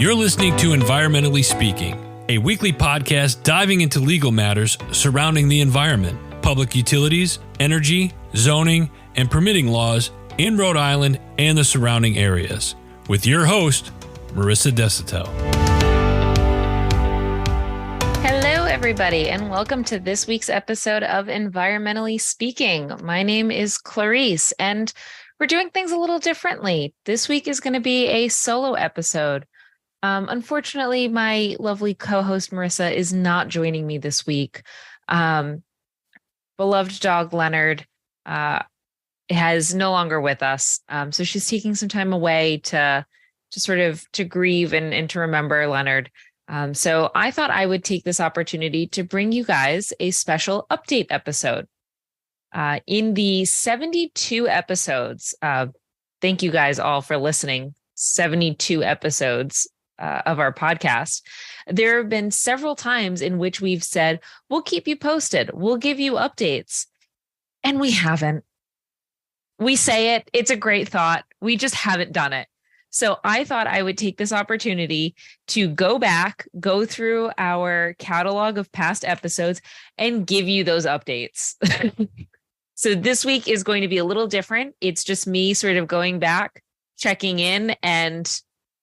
You're listening to Environmentally Speaking, a weekly podcast diving into legal matters surrounding the environment, public utilities, energy, zoning, and permitting laws in Rhode Island and the surrounding areas, with your host, Marisa Desautel. Hello, everybody, and welcome to this week's episode of Environmentally Speaking. My name is Clarice, and we're doing things a little differently. This week is going to be a solo episode. Unfortunately, my lovely co-host Marisa is not joining me this week. Beloved dog Leonard is no longer with us, so she's taking some time away to grieve and to remember Leonard. So I thought I would take this opportunity to bring you guys a special update episode. In the 72 episodes, thank you guys all for listening, 72 episodes of our podcast. There have been several times in which we've said, we'll keep you posted, we'll give you updates. And we haven't. We say it, it's a great thought. We just haven't done it. So I thought I would take this opportunity to go back, go through our catalog of past episodes and give you those updates. So this week is going to be a little different. It's just me sort of going back, checking in and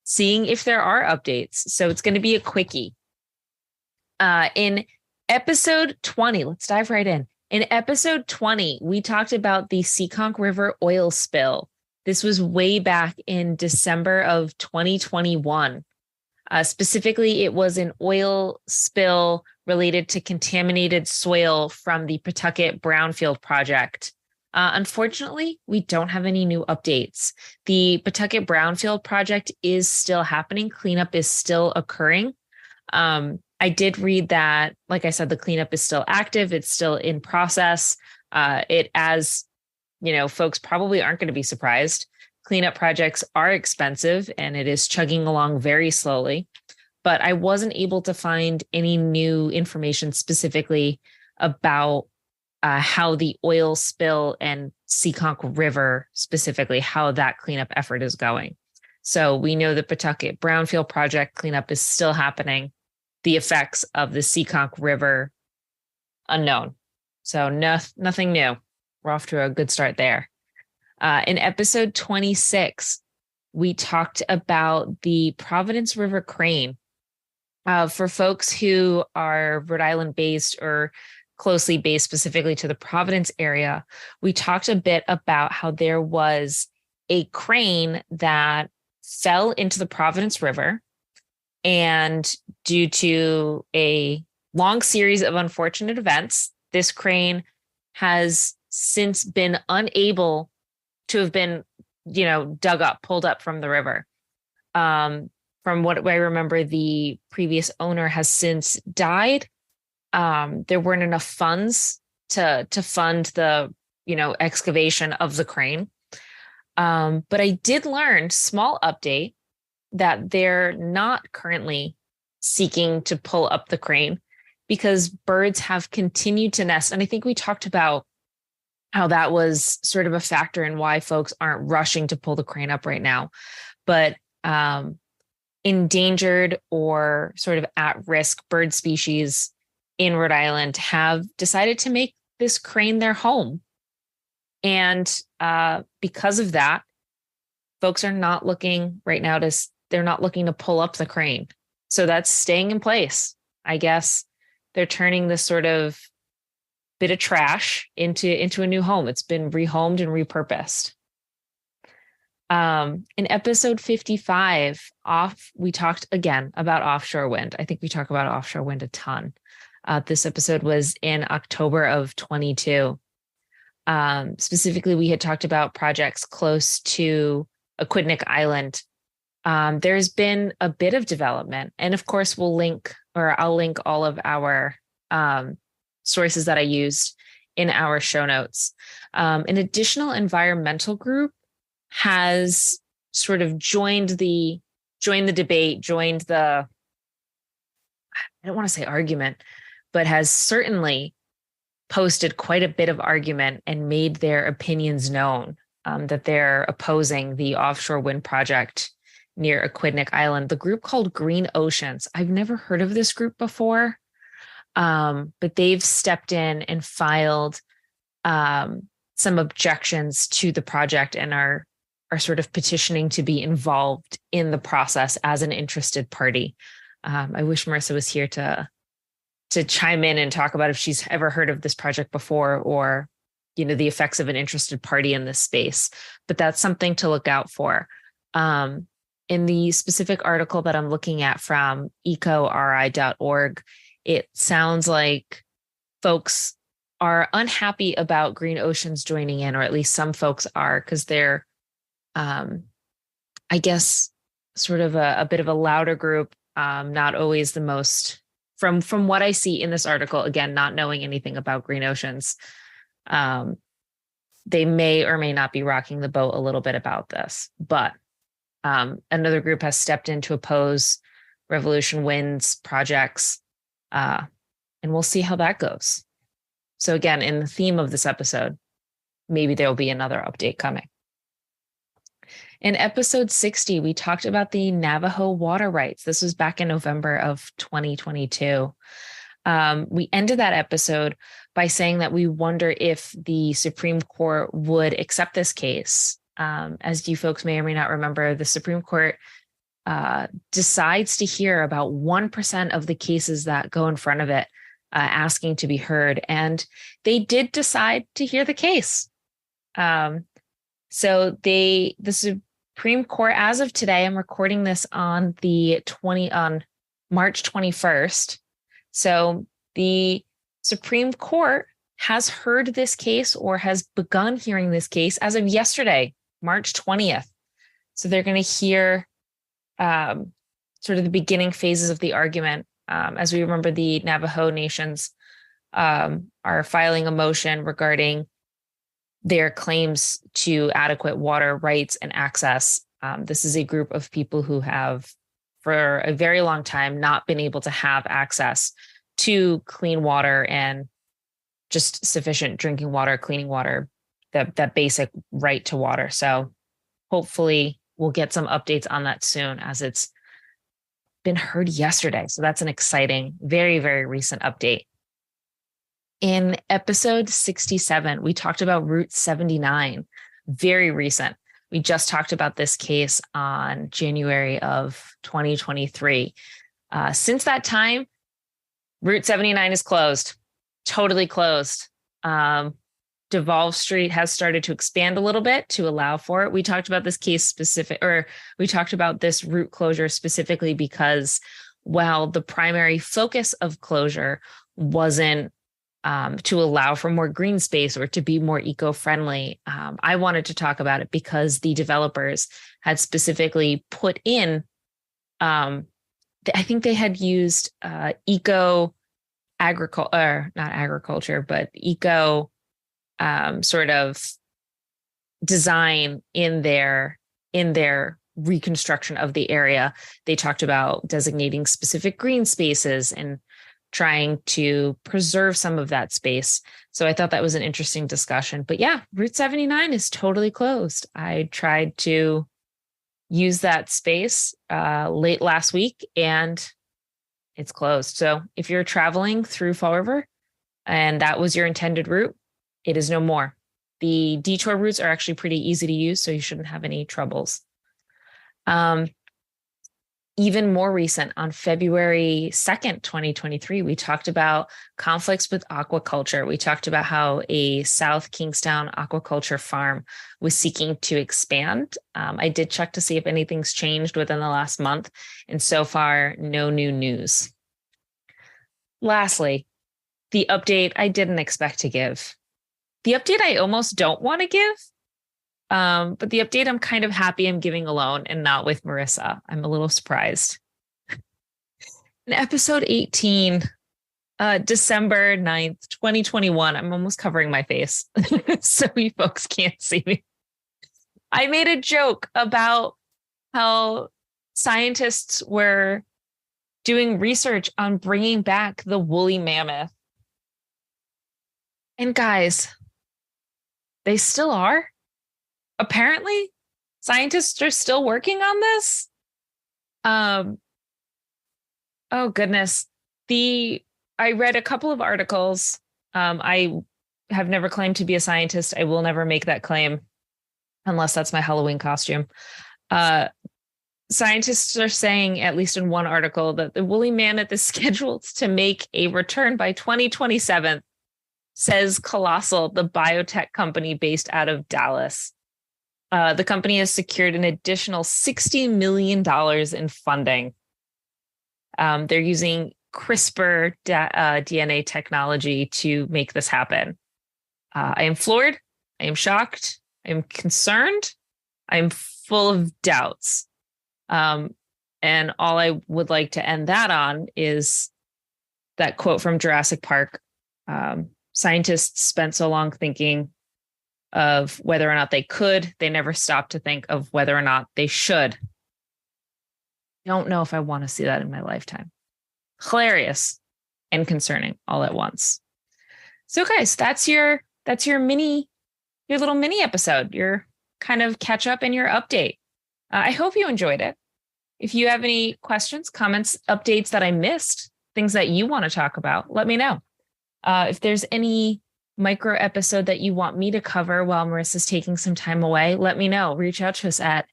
seeing if there are updates. So it's going to be a quickie. In episode 20, let's dive right in. In episode 20, we talked about the Seekonk River oil spill. This was way back in December of 2021. Specifically, it was an oil spill related to contaminated soil from the Pawtucket Brownfield project. Unfortunately, we don't have any new updates. The Pawtucket Brownfield project is still happening. Cleanup is still occurring. I did read that, like I said, the cleanup is still active. It's still in process. As you know, folks probably aren't going to be surprised. Cleanup projects are expensive and it is chugging along very slowly. But I wasn't able to find any new information specifically about how the oil spill and Seekonk River specifically, how that cleanup effort is going. So we know the Pawtucket Brownfield project cleanup is still happening. The effects of the Seekonk River, unknown. So nothing new. We're off to a good start there. In episode 26, we talked about the Providence River crane. For folks who are Rhode Island based or closely based specifically to the Providence area, we talked a bit about how there was a crane that fell into the Providence River, and due to a long series of unfortunate events, this crane has since been unable to have been, pulled up from the river. From what I remember, the previous owner has since died. There weren't enough funds to fund the, excavation of the crane. But I did learn, small update, that they're not currently seeking to pull up the crane because birds have continued to nest. And I think we talked about how that was sort of a factor in why folks aren't rushing to pull the crane up right now. But endangered or sort of at-risk bird species in Rhode Island have decided to make this crane their home. And because of that, folks are not looking right now they're not looking to pull up the crane. So that's staying in place. I guess they're turning this sort of bit of trash into a new home. It's been rehomed and repurposed. In episode 55, we talked again about offshore wind. I think we talk about offshore wind a ton. This episode was in October of 22. Specifically, we had talked about projects close to Aquidneck Island. There's been a bit of development, and of course, I'll link all of our sources that I used in our show notes. An additional environmental group has sort of joined the debate, I don't want to say argument, but has certainly posted quite a bit of argument and made their opinions known, that they're opposing the offshore wind project near Aquidneck Island, the group called Green Oceans. I've never heard of this group before, but they've stepped in and filed some objections to the project and are sort of petitioning to be involved in the process as an interested party. I wish Marisa was here to chime in and talk about if she's ever heard of this project before, or the effects of an interested party in this space. But that's something to look out for. In the specific article that I'm looking at from ecori.org, it sounds like folks are unhappy about Green Oceans joining in, or at least some folks are, because they're, I guess, sort of a bit of a louder group, not always the most, from what I see in this article, again, not knowing anything about Green Oceans, they may or may not be rocking the boat a little bit about this. But another group has stepped in to oppose Revolution Wind's projects, and we'll see how that goes. So again, in the theme of this episode, maybe there will be another update coming. In episode 60, we talked about the Navajo water rights. This was back in November of 2022. We ended that episode by saying that we wonder if the Supreme Court would accept this case. As you folks may or may not remember, the Supreme Court decides to hear about 1% of the cases that go in front of it, asking to be heard. And they did decide to hear the case. So the Supreme Court, as of today, I'm recording this on March 21st. So the Supreme Court has heard this case, or has begun hearing this case as of yesterday, March 20th. So they're going to hear sort of the beginning phases of the argument. As we remember, the Navajo nations are filing a motion regarding their claims to adequate water rights and access. This is a group of people who have, for a very long time, not been able to have access to clean water and just sufficient drinking water, cleaning water, that basic right to water. So hopefully we'll get some updates on that soon, as it's been heard yesterday. So that's an exciting, very, very recent update. In episode 67, we talked about Route 79, very recent. We just talked about this case on January of 2023. Since that time, Route 79 is closed, totally closed. Devolve Street has started to expand a little bit to allow for it. We talked about this case we talked about this route closure specifically because while the primary focus of closure wasn't to allow for more green space or to be more eco-friendly, I wanted to talk about it because the developers had specifically put in, I think they had used eco sort of design in their reconstruction of the area. They talked about designating specific green spaces and trying to preserve some of that space. So I thought that was an interesting discussion. But yeah, Route 79 is totally closed. I tried to use that space late last week and it's closed. So if you're traveling through Fall River and that was your intended route, it is no more. The detour routes are actually pretty easy to use, so you shouldn't have any troubles. Even more recent, on February 2nd, 2023, we talked about conflicts with aquaculture. We talked about how a South Kingstown aquaculture farm was seeking to expand. I did check to see if anything's changed within the last month, and so far, no new news. Lastly, the update I didn't expect to give. The update I almost don't want to give, but the update I'm kind of happy I'm giving alone and not with Marisa. I'm a little surprised. In episode 18, December 9th, 2021, I'm almost covering my face so you folks can't see me. I made a joke about how scientists were doing research on bringing back the woolly mammoth. And guys, they still are. Apparently, scientists are still working on this. Oh goodness. I read a couple of articles. I have never claimed to be a scientist. I will never make that claim unless that's my Halloween costume. Scientists are saying, at least in one article, that the woolly mammoth is scheduled to make a return by 2027, says Colossal, the biotech company based out of Dallas. The company has secured an additional $60 million in funding. They're using CRISPR DNA technology to make this happen. I am floored. I am shocked. I am concerned. I am full of doubts. And all I would like to end that on is that quote from Jurassic Park. Scientists spent so long thinking of whether or not they could. They never stopped to think of whether or not they should. Don't know if I want to see that in my lifetime. Hilarious and concerning all at once. So guys, that's your little mini episode, your kind of catch up and your update. I hope you enjoyed it. If you have any questions, comments, updates that I missed, things that you want to talk about, let me know. If there's any micro episode that you want me to cover while Marisa's taking some time away, let me know. Reach out to us at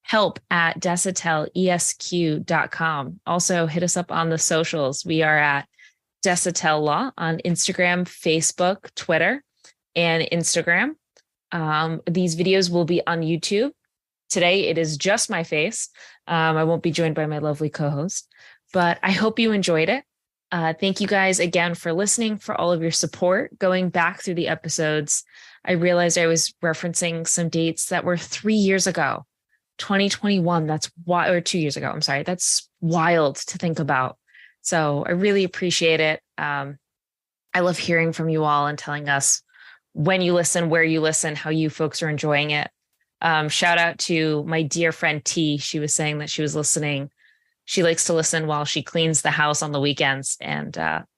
help@DesautelESQ.com. Also, hit us up on the socials. We are at Desautel Law on Instagram, Facebook, Twitter, and Instagram. These videos will be on YouTube. Today, it is just my face. I won't be joined by my lovely co-host, but I hope you enjoyed it. Thank you guys again for listening, for all of your support. Going back through the episodes, I realized I was referencing some dates that were 3 years ago. 2021, that's why, or 2 years ago. I'm sorry. That's wild to think about. So I really appreciate it. I love hearing from you all and telling us when you listen, where you listen, how you folks are enjoying it. Shout out to my dear friend T. She was saying that she was listening. She likes to listen while she cleans the house on the weekends. And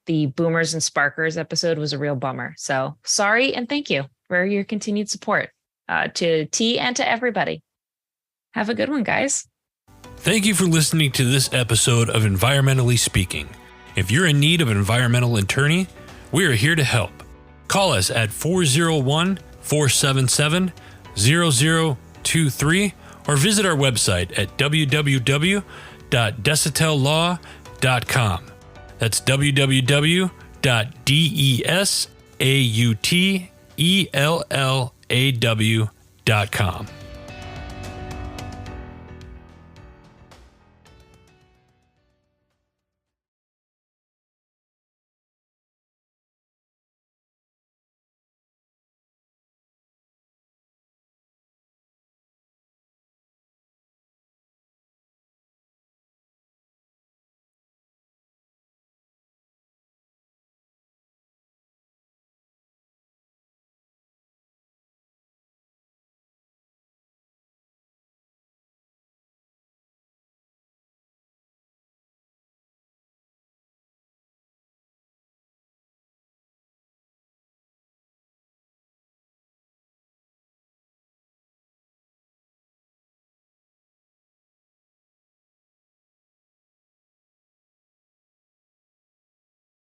the Boomers and Sparkers episode was a real bummer. So sorry and thank you for your continued support to T and to everybody. Have a good one, guys. Thank you for listening to this episode of Environmentally Speaking. If you're in need of an environmental attorney, we are here to help. Call us at 401-477-0023 or visit our website at www.desautelaw.com. That's www.desautelaw.com.